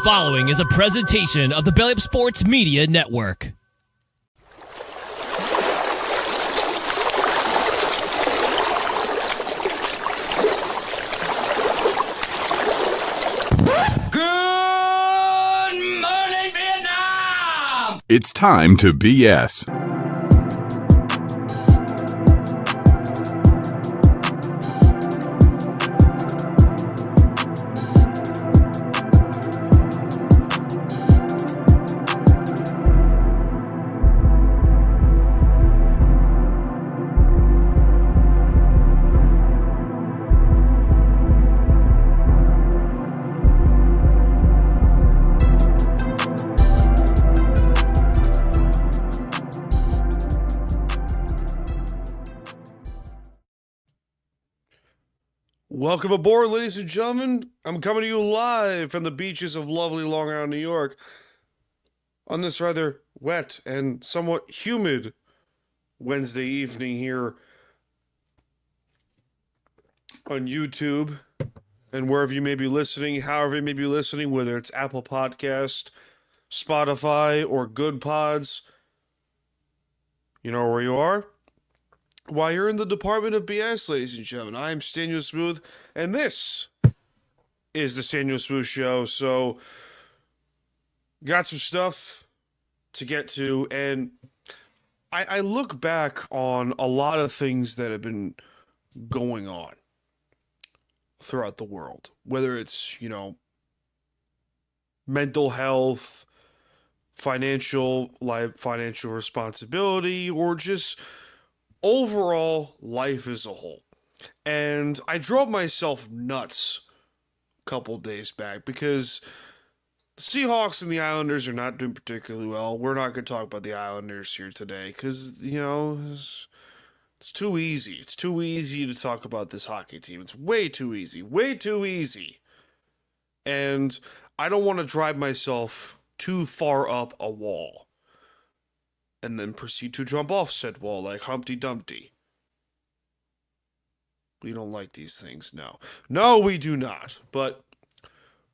following is a presentation of the Belly Up Sports Media Network. Good morning, Vietnam! It's time to BS. Welcome aboard, ladies and gentlemen. I'm coming to you live from the beaches of lovely Long Island, New York, on this rather wet and somewhat humid Wednesday evening here on YouTube and wherever you may be listening, however you may be listening, whether it's Apple Podcast, Spotify, or Good Pods. You know where you are. While you're in the Department of BS, ladies and gentlemen, I am Staniel Smooth, and this is the Staniel Smooth Show. So, got some stuff to get to, and I look back on a lot of things that have been going on throughout the world, whether it's, mental health, financial responsibility, or just overall life as a whole. And I drove myself nuts a couple days back because the Seahawks and the Islanders are not doing particularly well. We're not going to talk about the Islanders here today because, it's too easy. It's too easy to talk about this hockey team. It's way too easy. Way too easy. And I don't want to drive myself too far up a wall and then proceed to jump off said wall like Humpty Dumpty. We don't like these things, no. No, we do not. But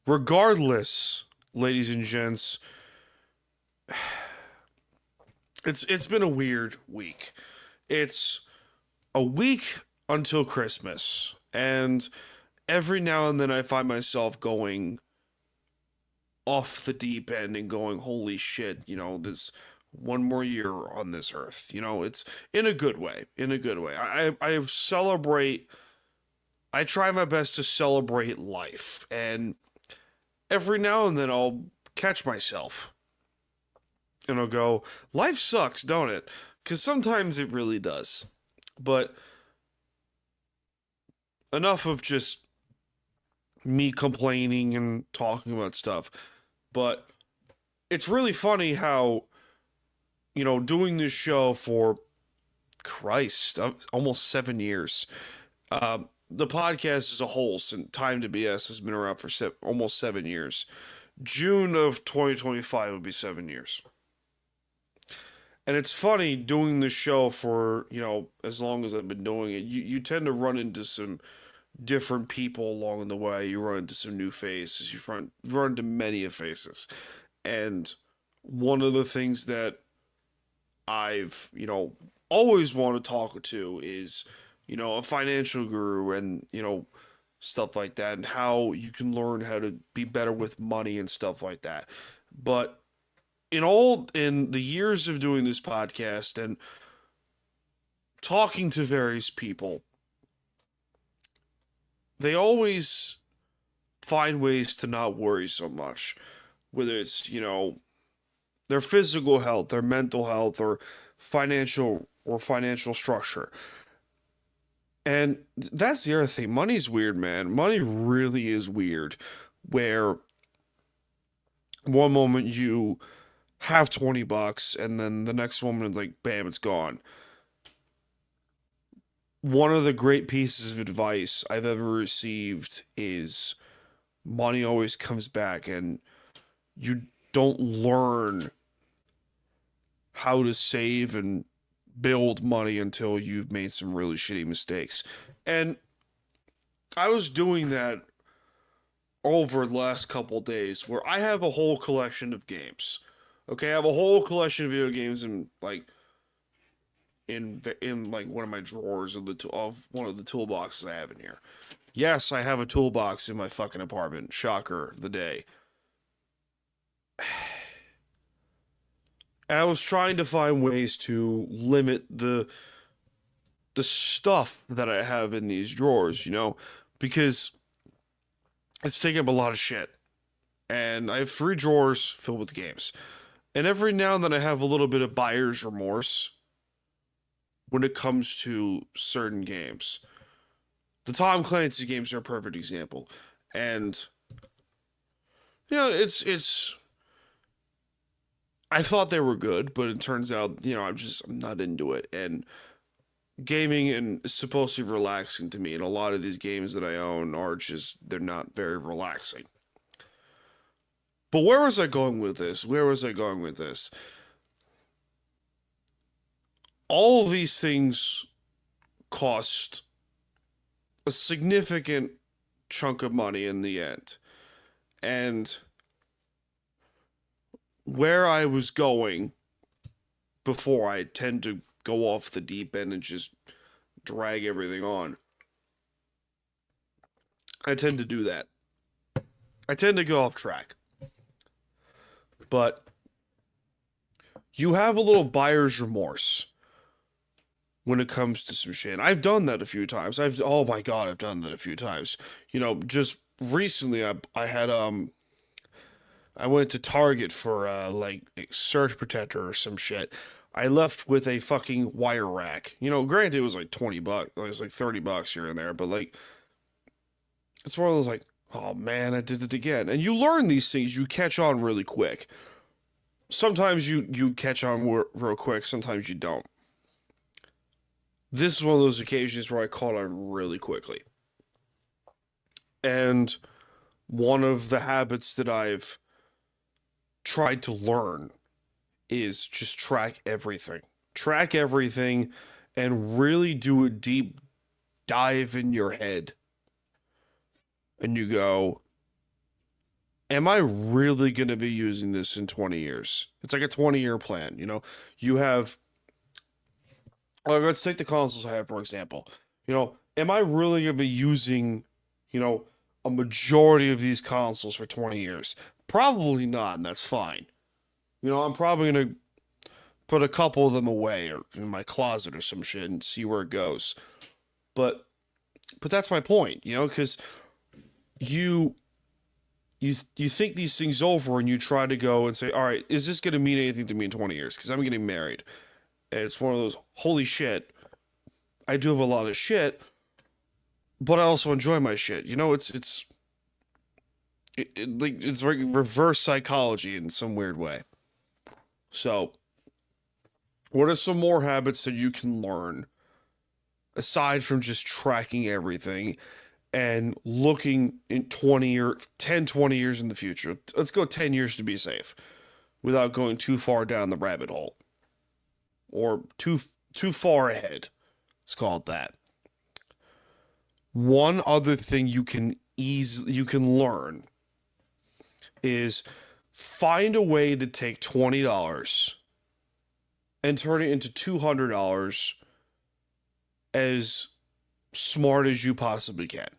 regardless, ladies and gents, it's been a weird week. It's a week until Christmas, and every now and then I find myself going off the deep end and going, holy shit, this one more year on this earth. It's in a good way. I celebrate. I try my best to celebrate life. And every now and then I'll catch myself. And I'll go, life sucks, don't it? Because sometimes it really does. But enough of just me complaining and talking about stuff. But it's really funny how doing this show for, Christ, almost 7 years. The podcast as a whole, since Time to BS, has been around for almost 7 years. June of 2025 would be 7 years. And it's funny doing this show for, as long as I've been doing it. You tend to run into some different people along the way. You run into some new faces. You run into many faces. And one of the things that I've, always want to talk to is, a financial guru and, stuff like that, and how you can learn how to be better with money and stuff like that. But in the years of doing this podcast and talking to various people, they always find ways to not worry so much, whether it's, their physical health, their mental health, or financial structure. And that's the other thing. Money's weird, man. Money really is weird, where one moment you have $20 and then the next moment, like, bam, it's gone. One of the great pieces of advice I've ever received is money always comes back, and you don't learn how to save and build money until you've made some really shitty mistakes. And I was doing that over the last couple days where I have a whole collection of games. Okay, I have a whole collection of video games in like one of my drawers of one of the toolboxes I have in here. Yes, I have a toolbox in my fucking apartment. Shocker of the day. And I was trying to find ways to limit the stuff that I have in these drawers, because it's taking up a lot of shit. And I have 3 drawers filled with games. And every now and then I have a little bit of buyer's remorse when it comes to certain games. The Tom Clancy games are a perfect example. And it's I thought they were good, but it turns out, I'm not into it. And gaming is supposed to be relaxing to me, and a lot of these games that I own they're not very relaxing. But where was I going with this? All of these things cost a significant chunk of money in the end. And where I was going before, I tend to go off the deep end and just drag everything on. I tend to do that. I tend to go off track. But you have a little buyer's remorse when it comes to some shit. I've done that a few times. Oh my god, I've done that a few times. Just recently I had I went to Target for like a surge protector or some shit. I left with a fucking wire rack. Granted it was like $20, it was like $30 here and there, but like it's one of those like, oh man, I did it again. And you learn these things, you catch on really quick. Sometimes you catch on real quick, sometimes you don't. This is one of those occasions where I caught on really quickly. And one of the habits that I've tried to learn is just track everything. Track everything and really do a deep dive in your head. And you go, am I really going to be using this in 20 years? It's like a 20-year plan, You have... let's take the consoles I have, for example. Am I really going to be using, a majority of these consoles for 20 years? Probably not, and that's fine. I'm probably going to put a couple of them away or in my closet or some shit and see where it goes. But that's my point, because you think these things over and you try to go and say, all right, is this going to mean anything to me in 20 years? Because I'm getting married. And it's one of those, holy shit, I do have a lot of shit, but I also enjoy my shit. It's like reverse psychology in some weird way. So, what are some more habits that you can learn aside from just tracking everything and looking in 20 years in the future? Let's go 10 years to be safe without going too far down the rabbit hole. Or too far ahead. Let's call it that. One other thing you can learn is find a way to take $20 and turn it into $200 as smart as you possibly can.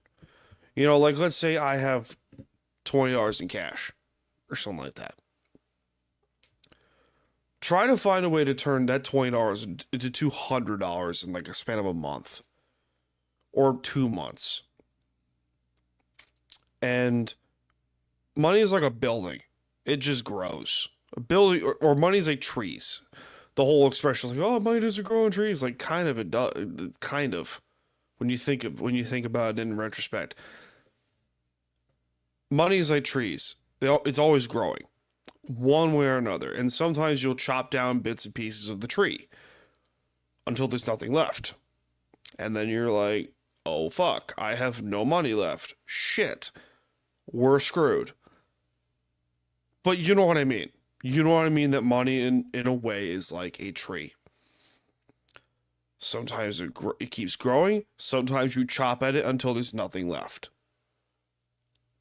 Like let's say I have $20 in cash or something like that. Try to find a way to turn that $20 into $200 in like a span of a month or 2 months. And money is like a building. It just grows. A building or money is like trees. The whole expression is like, oh, money doesn't grow on trees. Like kind of it does. Kind of. When you think about it in retrospect. Money is like trees. It's always growing. One way or another. And sometimes you'll chop down bits and pieces of the tree until there's nothing left. And then you're like, oh fuck, I have no money left. Shit. We're screwed. But you know what I mean. You know what I mean, that money in a way is like a tree. Sometimes it keeps growing. Sometimes you chop at it until there's nothing left.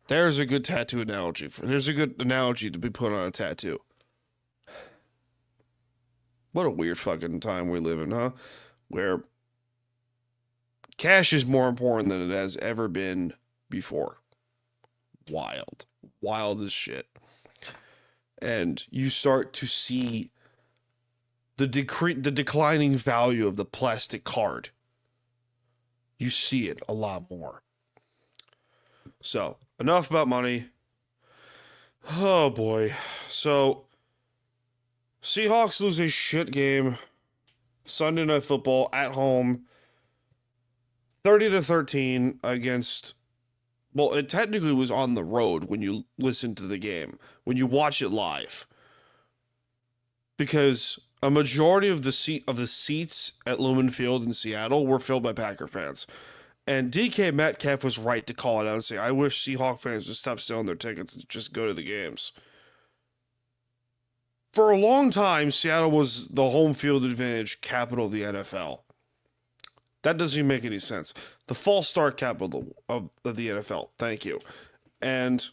There's a good tattoo analogy. There's a good analogy to be put on a tattoo. What a weird fucking time we live in, huh? Where cash is more important than it has ever been before. Wild. Wild as shit. And you start to see the declining value of the plastic card. You see it a lot more. So, enough about money. Oh boy. So, Seahawks lose a shit game. Sunday Night Football at home. 30-13 against... Well, it technically was on the road when you listen to the game. When you watch it live. Because a majority of the seats at Lumen Field in Seattle were filled by Packer fans. And DK Metcalf was right to call it out and say, I wish Seahawk fans would stop selling their tickets and just go to the games. For a long time, Seattle was the home field advantage capital of the NFL. That doesn't even make any sense. The false start capital of the NFL. Thank you. And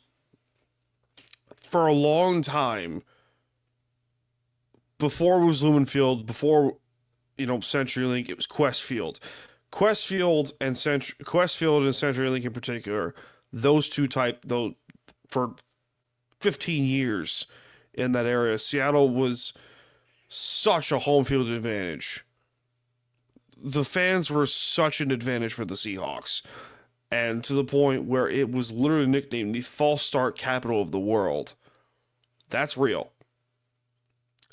for a long time, before it was Lumen Field, before, CenturyLink, it was Quest Field. Quest Field and CenturyLink in particular, those for 15 years in that area, Seattle was such a home field advantage. The fans were such an advantage for the Seahawks, and to the point where it was literally nicknamed the false start capital of the world. That's real.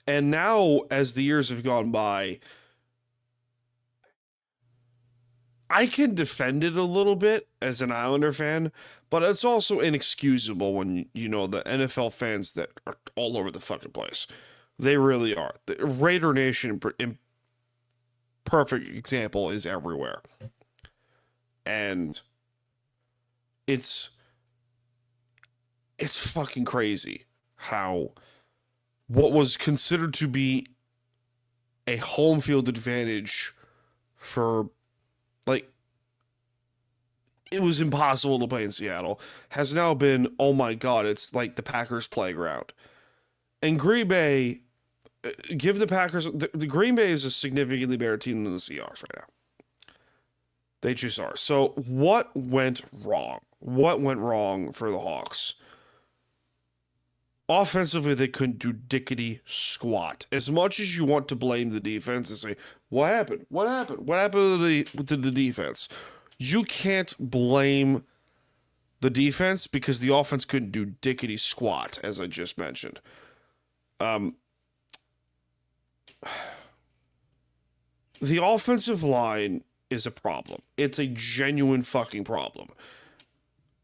And now, as the years have gone by, I can defend it a little bit as an Islander fan, but it's also inexcusable when the NFL fans that are all over the fucking place. They really are. The Raider Nation, in perfect example, is everywhere. And it's fucking crazy how what was considered to be a home field advantage for, it was impossible to play in Seattle, has now been, oh my God, it's like the Packers playground. And Green Bay, give the Packers, the Green Bay is a significantly better team than the Seahawks right now. They just are. So what went wrong? What went wrong for the Hawks? Offensively, they couldn't do dickety squat. As much as you want to blame the defense and say, what happened? What happened? What happened to the defense? You can't blame the defense because the offense couldn't do dickety squat, as I just mentioned. The offensive line is a problem. It's a genuine fucking problem.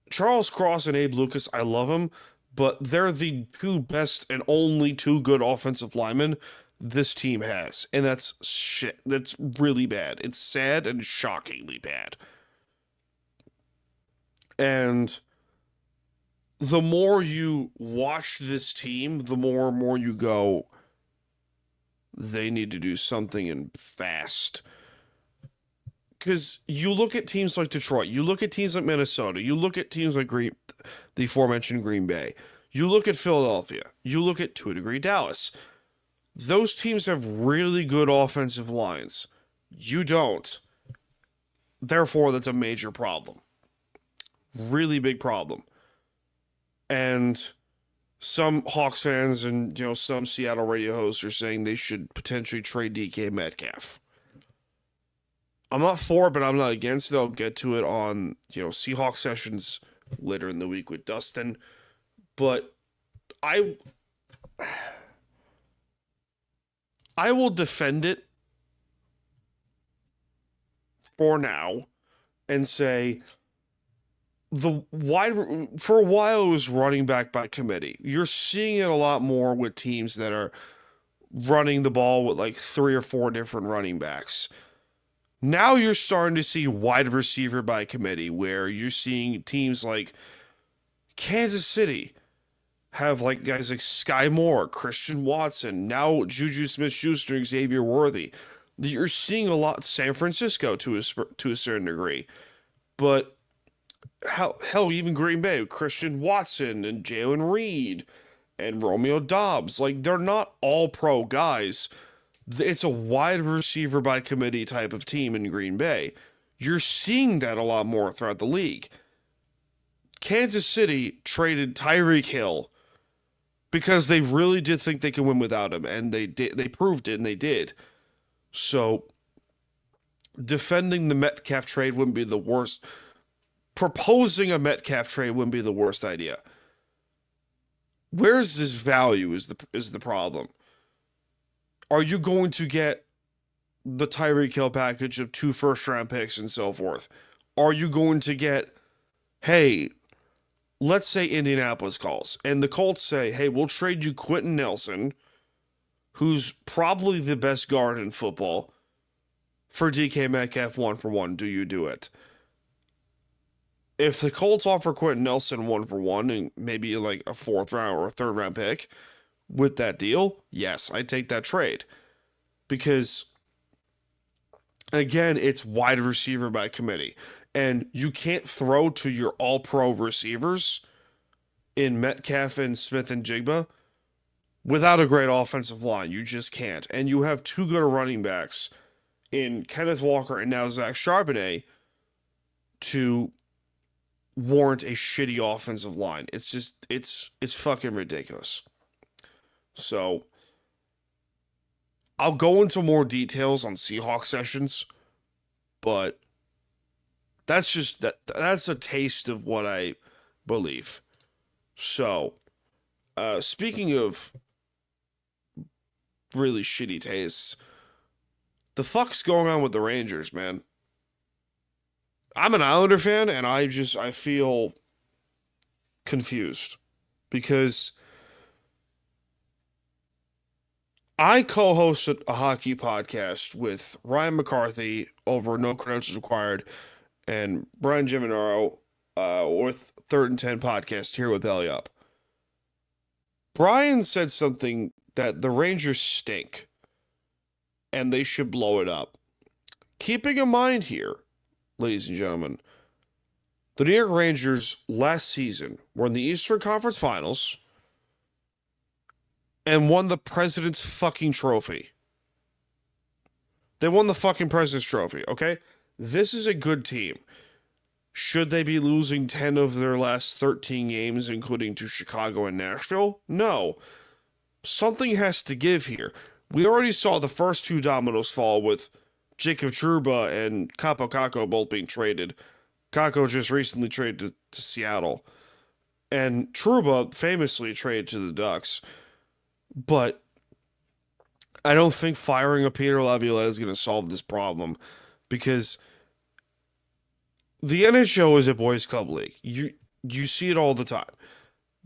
Charles Cross and Abe Lucas, I love them, but they're the two best and only two good offensive linemen this team has. And that's shit. That's really bad. It's sad and shockingly bad. And the more you watch this team, the more and more you go, they need to do something and fast. Because you look at teams like Detroit, you look at teams like Minnesota, you look at teams like the aforementioned Green Bay, you look at Philadelphia, you look at, to a degree, Dallas. Those teams have really good offensive lines. You don't. Therefore, that's a major problem. Really big problem. And some Hawks fans and some Seattle radio hosts are saying they should potentially trade DK Metcalf. I'm not for it, but I'm not against it. I'll get to it on Seahawks sessions later in the week with Dustin. But I will defend it for now and say for a while it was running back by committee. You're seeing it a lot more with teams that are running the ball with like 3 or 4 different running backs. Now you're starting to see wide receiver by committee, where you're seeing teams like Kansas City have like guys like Sky Moore, Christian Watson, now Juju Smith-Schuster, Xavier Worthy. You're seeing a lot San Francisco to a certain degree. But hell, even Green Bay, Christian Watson and Jalen Reed and Romeo Dobbs. Like, they're not all pro guys. It's a wide receiver by committee type of team in Green Bay. You're seeing that a lot more throughout the league. Kansas City traded Tyreek Hill because they really did think they could win without him, and they did. They proved it, and they did. So, defending the Metcalf trade wouldn't be the worst. Proposing a Metcalf trade wouldn't be the worst idea. Where's his value is the problem. Are you going to get the Tyreek Hill package of 2 first-round picks and so forth? Are you going to get, hey, let's say Indianapolis calls, and the Colts say, hey, we'll trade you Quentin Nelson, who's probably the best guard in football, for DK Metcalf 1-for-1. Do you do it? If the Colts offer Quentin Nelson 1-for-1 and maybe like a 4th round or a 3rd round pick with that deal, yes, I'd take that trade. Because, again, it's wide receiver by committee. And you can't throw to your all-pro receivers in Metcalf and Smith and Jigba without a great offensive line. You just can't. And you have 2 good running backs in Kenneth Walker and now Zach Charbonnet to warrant a shitty offensive line. It's just, it's fucking ridiculous. So, I'll go into more details on Seahawks sessions, but that's a taste of what I believe. So, speaking of really shitty tastes, the fuck's going on with the Rangers, man? I'm an Islander fan, and I feel confused because I co-hosted a hockey podcast with Ryan McCarthy over No Credentials Required and Brian Giminaro with 3rd and 10 podcast here with Belly Up. Brian said something that the Rangers stink and they should blow it up. Keeping in mind here, ladies and gentlemen, the New York Rangers last season were in the Eastern Conference Finals and won the President's fucking Trophy. They won the fucking President's Trophy, okay? This is a good team. Should they be losing 10 of their last 13 games, including to Chicago and Nashville? No. Something has to give here. We already saw the first 2 dominoes fall with Jacob Trouba and Capo Caco both being traded. Caco just recently traded to Seattle. And Trouba famously traded to the Ducks. But I don't think firing a Peter Laviolette is going to solve this problem. Because the NHL is a boys' club league. You see it all the time.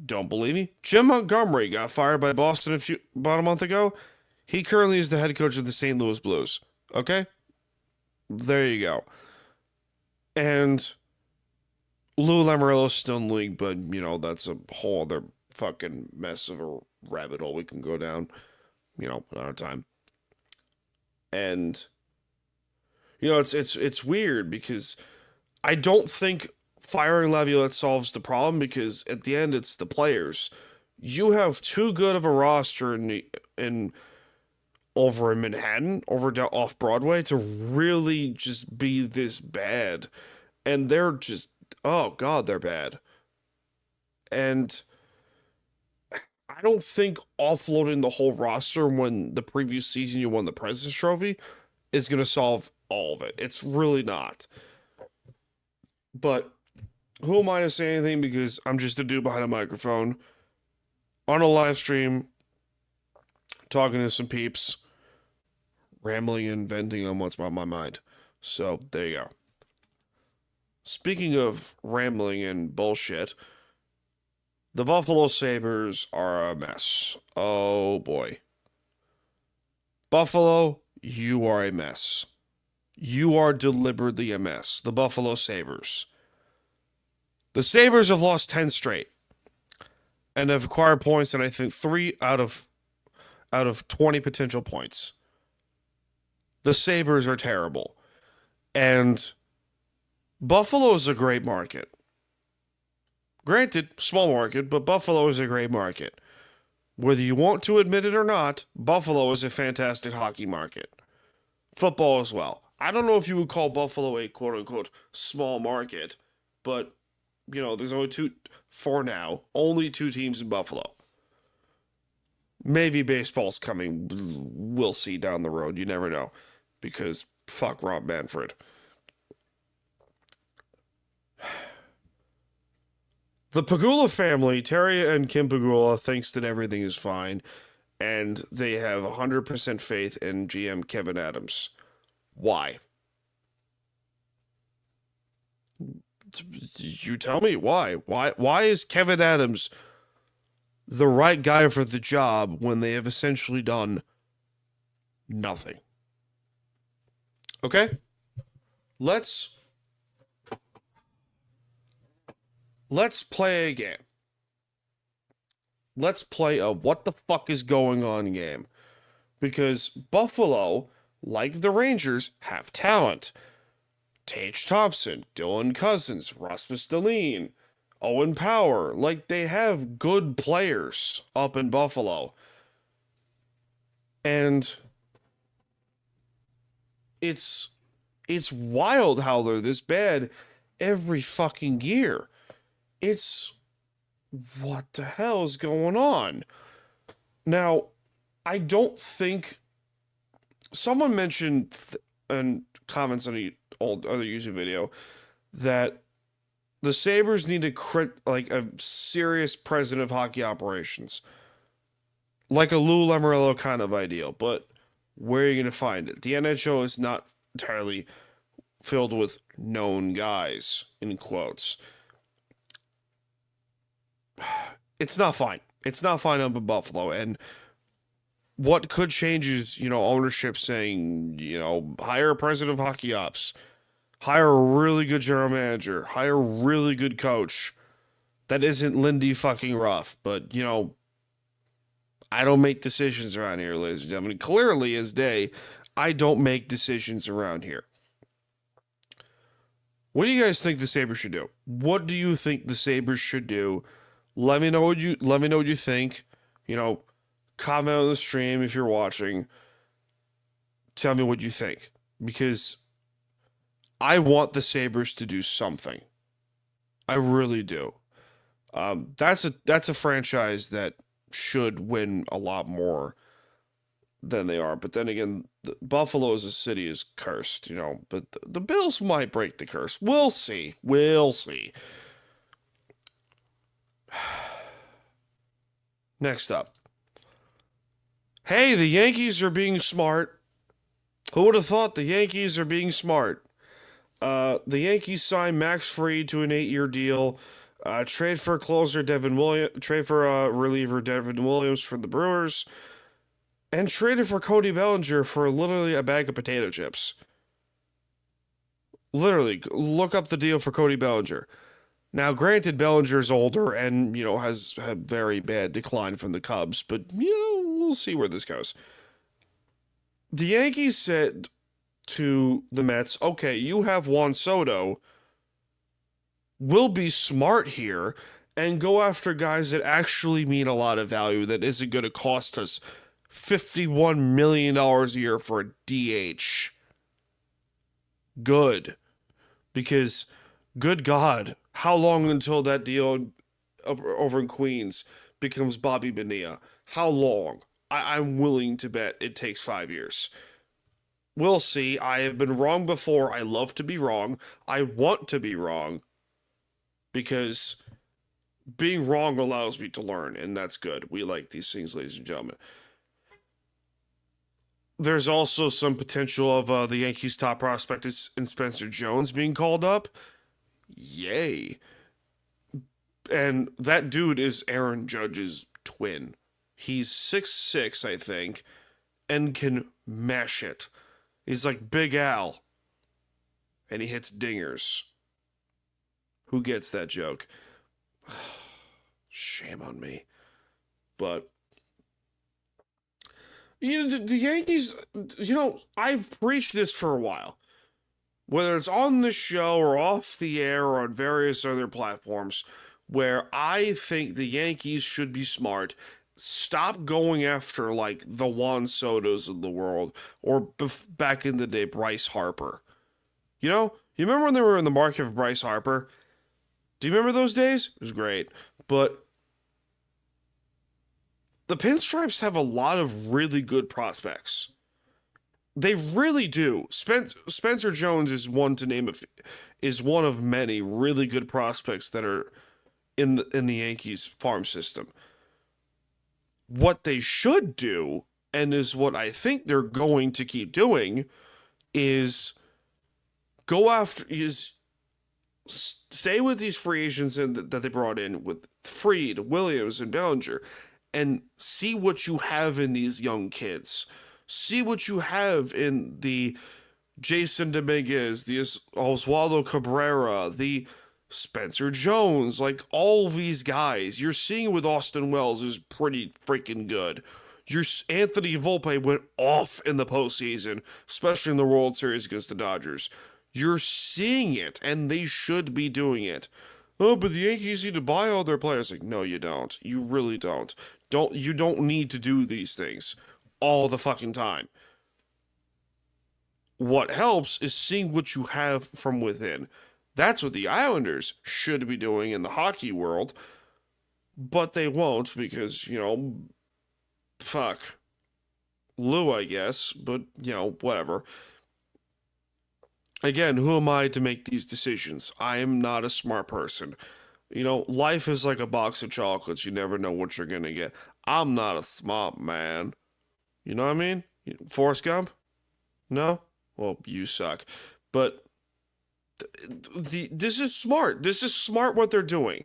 Don't believe me? Jim Montgomery got fired by Boston about a month ago. He currently is the head coach of the St. Louis Blues. Okay? There you go. And Lou Lamoriello's still in the league, but, you know, that's a whole other fucking mess of a rabbit hole we can go down, you know, another time. And, you know, it's weird because I don't think firing Laviolette solves the problem because at the end it's the players. You have too good of a roster in over in Manhattan, off Broadway, to really just be this bad. And they're just, oh God, they're bad. And I don't think offloading the whole roster when the previous season you won the President's Trophy is going to solve all of it. It's really not. But who am I to say anything because I'm just a dude behind a microphone on a live stream talking to some peeps, rambling and venting on what's on my mind. So there you go. Speaking of rambling and bullshit, the Buffalo Sabres are a mess. Oh boy. Buffalo, you are a mess. You are deliberately a mess. The Buffalo Sabres. The Sabres have lost 10 straight and have acquired points in, I think, 3 out of 20 potential points. The Sabres are terrible. And Buffalo is a great market. Granted, small market, but Buffalo is a great market. Whether you want to admit it or not, Buffalo is a fantastic hockey market. Football as well. I don't know if you would call Buffalo a quote-unquote small market, but, there's only only two teams in Buffalo. Maybe baseball's coming. We'll see down the road. You never know. Because fuck Rob Manfred. The Pagula family, Terry and Kim Pagula, thinks that everything is fine, and they have 100% faith in GM Kevin Adams. Why? You tell me why. Why is Kevin Adams the right guy for the job when they have essentially done nothing? Okay? Let's play a game. Let's play a what the fuck is going on game. Because Buffalo, like the Rangers, have talent. Tage Thompson, Dylan Cousins, Rasmus Dahlin, Owen Power. Like, they have good players up in Buffalo. And it's wild how they're this bad every fucking year. It's what the hell is going on? Now, I don't think someone mentioned in comments on the other YouTube video that the Sabres need a serious president of hockey operations, like a Lou Lamoriello kind of ideal. But where are you going to find it? The NHL is not entirely filled with known guys, in quotes. It's not fine. It's not fine up in Buffalo. And what could change is, ownership saying, hire a president of hockey ops, hire a really good general manager, hire a really good coach. That isn't Lindy fucking Ruff, but, I don't make decisions around here, ladies and gentlemen. Clearly as day, I don't make decisions around here. What do you guys think the Sabres should do? What do you think the Sabres should do? Let me know what you think. Comment on the stream if you're watching. Tell me what you think. Because I want the Sabres to do something. I really do. That's a franchise that should win a lot more than they are. But then again, Buffalo as a city is cursed, But the Bills might break the curse. We'll see. Next up. Hey, the Yankees are being smart. Who would have thought the Yankees are being smart? The Yankees signed Max Fried to an 8-year deal. Trade for reliever Devin Williams for the Brewers. And traded for Cody Bellinger for literally a bag of potato chips. Literally, look up the deal for Cody Bellinger. Now, granted, Bellinger's older and, has had very bad decline from the Cubs, but, we'll see where this goes. The Yankees said to the Mets, okay, you have Juan Soto. We'll be smart here and go after guys that actually mean a lot of value that isn't going to cost us $51 million a year for a DH. Good. Because, good God, how long until that deal over in Queens becomes Bobby Bonilla? How long? I'm willing to bet it takes 5 years. We'll see. I have been wrong before. I love to be wrong. I want to be wrong. Because being wrong allows me to learn, and that's good. We like these things, ladies and gentlemen. There's also some potential of the Yankees' top prospect in Spencer Jones being called up. Yay. And that dude is Aaron Judge's twin. He's 6'6", I think, and can mash it. He's like Big Al. And he hits dingers. Who gets that joke? Shame on me. But the Yankees, I've preached this for a while. Whether it's on this show or off the air or on various other platforms, where I think the Yankees should be smart. Stop going after like the Juan Sotos of the world or back in the day, Bryce Harper. You know, you remember when they were in the market for Bryce Harper? Do you remember those days? It was great. But the Pinstripes have a lot of really good prospects. They really do. Spencer Jones is one to name is one of many really good prospects that are in the Yankees farm system. What they should do, and is what I think they're going to keep doing, is stay with these free agents that they brought in with Fried, Williams, and Bellinger, and see what you have in these young kids. See what you have in the Jason Dominguez, the Oswaldo Cabrera, the Spencer Jones, like all these guys. You're seeing with Austin Wells is pretty freaking good. Your Anthony Volpe went off in the postseason, especially in the World Series against the Dodgers. You're seeing it, and they should be doing it. Oh, but the Yankees need to buy all their players. Like, no, you don't. You really don't. You don't need to do these things all the fucking time. What helps is seeing what you have from within. That's what the Islanders should be doing in the hockey world, but they won't because, fuck. Lou, I guess, but, whatever. Again, who am I to make these decisions? I am not a smart person. Life is like a box of chocolates. You never know what you're going to get. I'm not a smart man. You know what I mean? Forrest Gump? No? Well, you suck. But this is smart. This is smart what they're doing.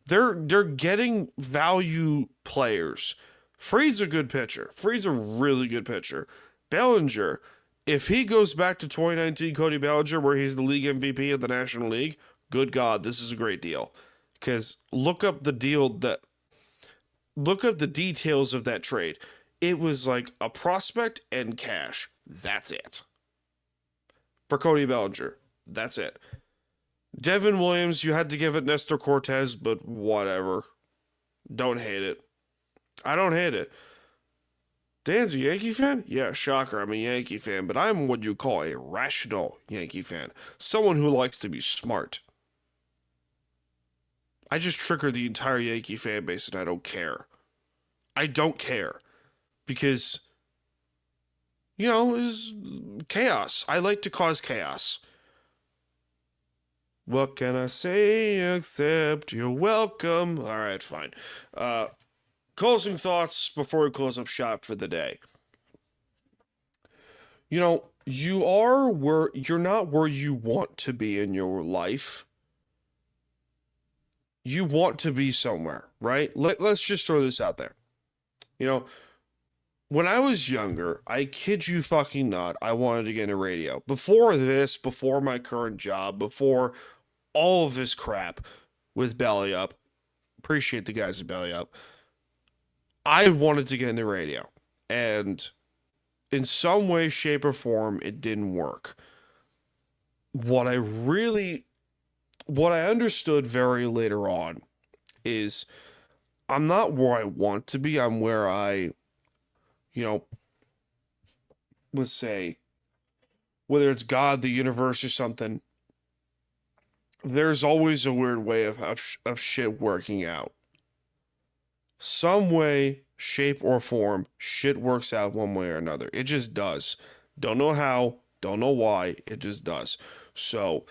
They're getting value players. Fried's a good pitcher. Fried's a really good pitcher. Bellinger, if he goes back to 2019 Cody Bellinger, where he's the league MVP of the National League, good God, this is a great deal. Because look up the details of that trade. It was like a prospect and cash. That's it. For Cody Bellinger. That's it. Devin Williams, you had to give it Nestor Cortez, but whatever. Don't hate it. I don't hate it. Dan's a Yankee fan? Yeah, shocker, I'm a Yankee fan, but I'm what you call a rational Yankee fan. Someone who likes to be smart. I just trigger the entire Yankee fan base and I don't care. I don't care. Because, it's chaos. I like to cause chaos. What can I say except you're welcome? All right, fine. Closing thoughts before we close up shop for the day. You're not where you want to be in your life. You want to be somewhere, right? Let's just throw this out there. When I was younger, I kid you fucking not, I wanted to get into radio. Before this, before my current job, before all of this crap with Belly Up, appreciate the guys at Belly Up, I wanted to get into radio. And in some way, shape, or form, it didn't work. What I understood very later on is I'm not where I want to be. I'm where I, let's say, whether it's God, the universe, or something, there's always a weird way of shit working out. Some way, shape, or form, shit works out one way or another. It just does. Don't know how, don't know why, it just does. So,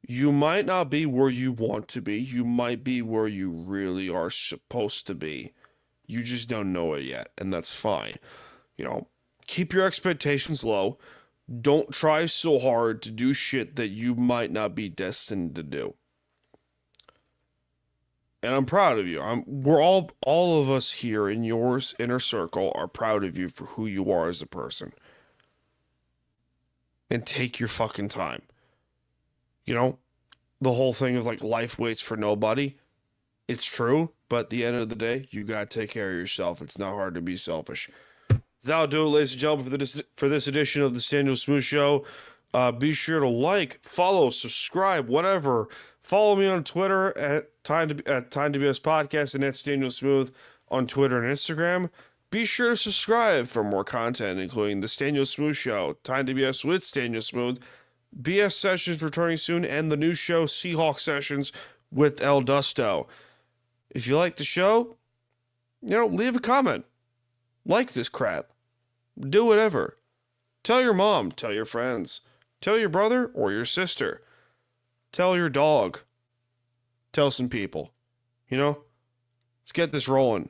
you might not be where you want to be. You might be where you really are supposed to be. You just don't know it yet, and that's fine. Keep your expectations low. Don't try so hard to do shit that you might not be destined to do. And I'm proud of you. We're all of us here in yours inner circle are proud of you for who you are as a person. And take your fucking time. The whole thing of like life waits for nobody. It's true, but at the end of the day, you gotta take care of yourself. It's not hard to be selfish. That'll do it, ladies and gentlemen, for this edition of the Staniel Smooth Show. Be sure to like, follow, subscribe, whatever. Follow me on Twitter at Time to BS Podcast and at Staniel Smooth on Twitter and Instagram. Be sure to subscribe for more content, including the Staniel Smooth Show, Time to BS with Staniel Smooth, BS Sessions returning soon, and the new show Seahawks Sessions with El Dusto. If you like the show, leave a comment. Like this crap. Do whatever. Tell your mom, tell your friends, tell your brother or your sister. Tell your dog. Tell some people. Let's get this rolling.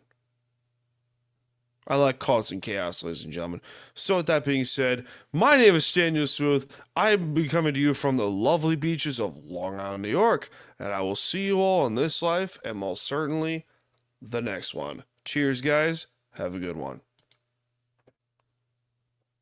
I like causing chaos, ladies and gentlemen. So with that being said, my name is Staniel Smooth. I'm coming to you from the lovely beaches of Long Island, New York. And I will see you all in this life and most certainly the next one. Cheers, guys. Have a good one.